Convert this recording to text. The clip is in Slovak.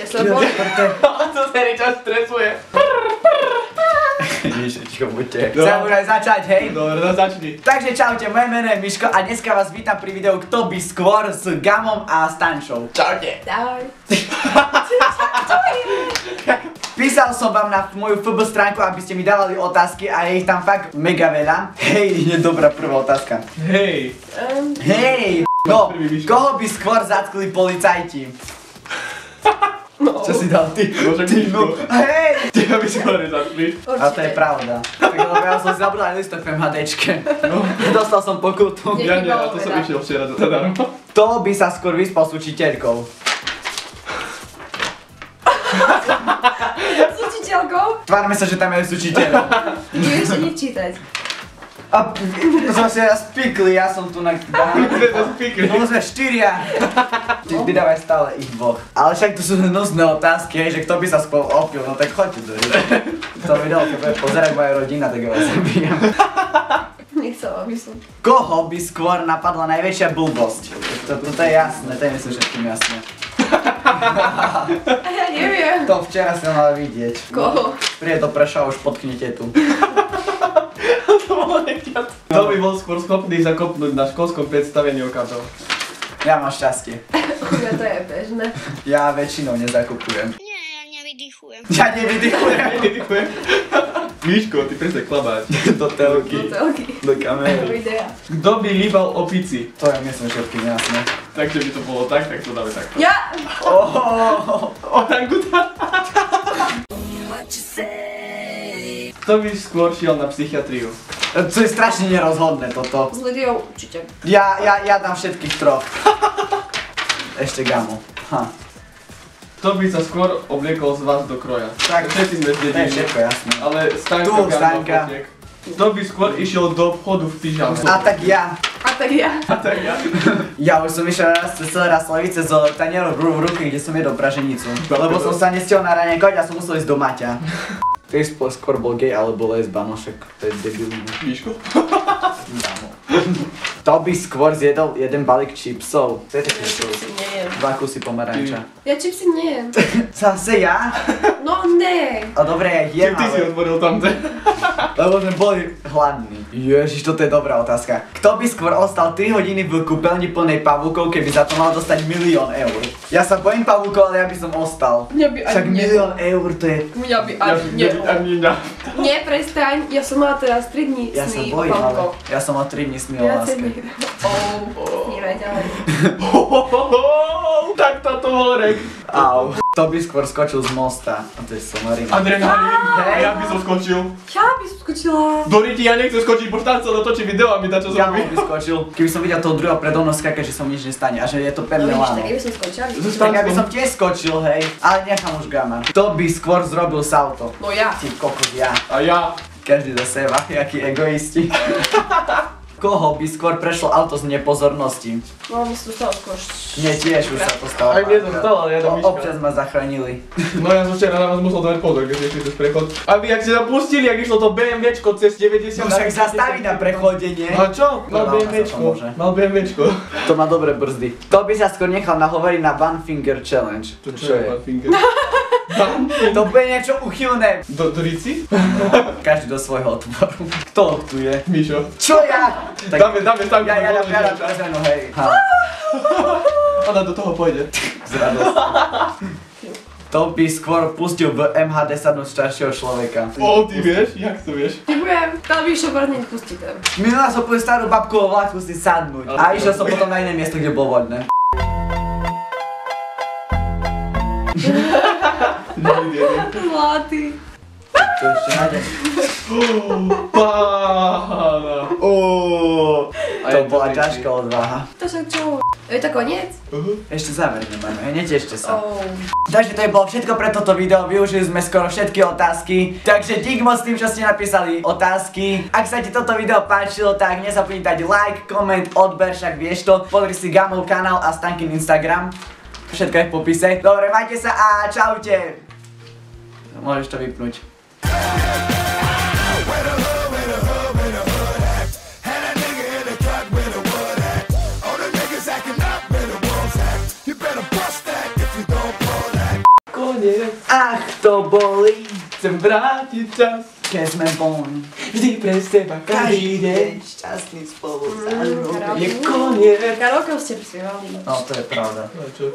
sa boli. To celý čas stresuje. Ježičko, buďte. Chcem už aj začať, hej? Dobre, no začni. Takže čaute, moje meno je Miško a dneska vás vítam pri videu Kto by skôr s Gamom a Stančou. Čaute. Ahoj. Písal som vám na moju FB stránku, aby ste mi dávali otázky a je ich tam fakt mega veľa. Hej, je dobrá prvá otázka. Hej. Hej, no, koho by skôr zatkli policajti? No. Čo si dal ty? Môžem Ty, Miško. no, hej! Teba by skôr nezatkli. A to je pravda. Tak lebo ja som zabudol aj listok v MHDčke. No. Dostal som pokutu. Ja nie, a to som išiel včera zadarmo. Kto by sa skôr vyspal s učiteľkou? S učiteľkou? Tvárme sa, že tam je s učiteľom. Nevieš ani čítať. A sme si raz pikli, ja som tu na... No sme štyria. Ty vydávaj stále ich dvoch. Ale však tu sú hnusné otázky, hej, že kto by sa skôr opil, no tak choďte do rýchlo. To video, keď bude pozerať moja rodina, tak ja vás zabíjam. Nechcela by som. Koho by skôr napadla najväčšia blbosť? Toto je jasné, to je myslím všetkým jasné. A ja neviem. To včera som mala vidieť. Koho? Príde do Prešova, už potknite tu. Kto by bol skôr schopný zakopnúť na školskom predstavení okazov? Ja mám šťastie. U mňa to je bežné. Ja väčšinou nezakupujem. Nie, ja nevydychujem. Ja nevydychujem. Ďakujem. Miško, ty presne klabáš. Do telky. Hotelky. Do kamery. Videa. Kto by líbal opici? To je myslím všetkým jasné. Takže by to bolo tak to dáme takto. Ja! Orangutan. Kto by skôr šiel na psychiatriu? To je strašne nerozhodné toto. S Lidiou určite. Ja dám všetkých troch. Ešte Gamo. Ha. Kto by sa skôr obliekol z vás do kroja? Tak, všetci sme z to je dediny. všetko jasné. Ale Stanka, Tu, Stanka. Kto by skôr išiel do obchodu v pyžame? A tak ja. A tak ja. tak ja. Ja už som išiel raz cez celé Raslavice z tanierov v ruky, kde som jedol praženicu. Lebo som sa nestihol na raňajkovať a som musel ísť do Maťa. Ty skôr bol gay alebo lesba, no však to je debilné. Miško? To by skôr zjedol jeden balík čipsov. To je také Čipsy nejem. 2 kusy pomaranča. Ja čipsy nejem. Zase ja? No ne. A dobre, ja ich jem, Ty si ale... otvoril tamte. Lebo sme boli hladní. Ježiš, toto je dobrá otázka. Kto by skôr ostal 3 hodiny v kúpeľni plnej pavúkov, keby za to mal dostať 1 000 000 eur? Ja sa bojím pavúkov, ale ja by som ostal. Mňa by Však ani 1 000 000 eur to je... Mňa by ani Ani mňa. Nie, prestaň. Ja som mala teraz 3 dní Ja sa sny o bojím, ale... pavúkoch. Ja som mal 3 dní sny o Viacej láske. nikdy. Snívaj ďalej. Tak toto horek. Au. Kto by skôr skočil z mosta? A to je somarina. Adrenalín. Ja by som skočil. Ja by som skočila. Doriti, ja nechcem skočiť, bo štát sa natočí video a mi dá čo Ja zrobí. by skočil. Keby som videl toho druhého predo mnou skákať, že som nič nestane a že je to No pevné vidíš, láno. tak by som skočila. Tak ja by som tiež skočil, hej. Ale nechám už Gama. Kto by skôr zrobil salto? No ja. Ty kokos, ja. A ja. Každý za seba, jakí egoisti. Koho by skôr prešlo auto z nepozornosti? No mi sa to stalo skôr. Nie, tiež už sa to stalo. Aj mne to stalo, ale ja do Miška. Občas ma zachránili. No ja som včera na vás musel dať pozor, keď ste išli cez prechod. Aby ak ste zapustili, ak išlo to BMWčko cez 90. No však zastaví na prechode, nie? A čo? Mal No, BMWčko. to môže. Mal BMWčko. To má dobré brzdy. To by sa skôr nechal nahovoriť na One Finger Challenge. To čo je? To bude niečo uchylné. Do Rici? Každý do svojho otvoru. Kto tu je? Mišo. Čo ja? Dáme Stanku. Ja dám prezenu, hej. Ha. Ona do toho pôjde. Z radosti. To by skôr pustil v MHD sadnúť staršieho človeka. O, ty vieš? Jak to vieš? Ďakujem. Tam by išiel vrneň pustiť tam. Minula som po starú babku vo vláku si sadnúť. A išiel som potom na iné miesto, kde bolo voľné. Zlatý. To ešte nájdem. Pána. To bola ťažká odvaha. To však čo? Je to koniec? Ešte záver nemáme, hej, netešte sa. Oh. Takže to je bolo všetko pre toto video, využili sme skoro všetky otázky. Takže dík moc tým, čo ste napísali otázky. Ak sa ti toto video páčilo, tak nezabudni dať like, koment, odber, však vieš to. Pozri si Gamov kanál a Stankin Instagram. Všetko je v popise. Dobre, majte sa a čaute. Môžeš to vypnúť. Ach, to bolí, Chcem vrátiť čas, keď sme boli. vždy pre teba každý deň. šťastný spolu Karol. Je koniec. Karolko ste prispievali. No, to je pravda. No čo?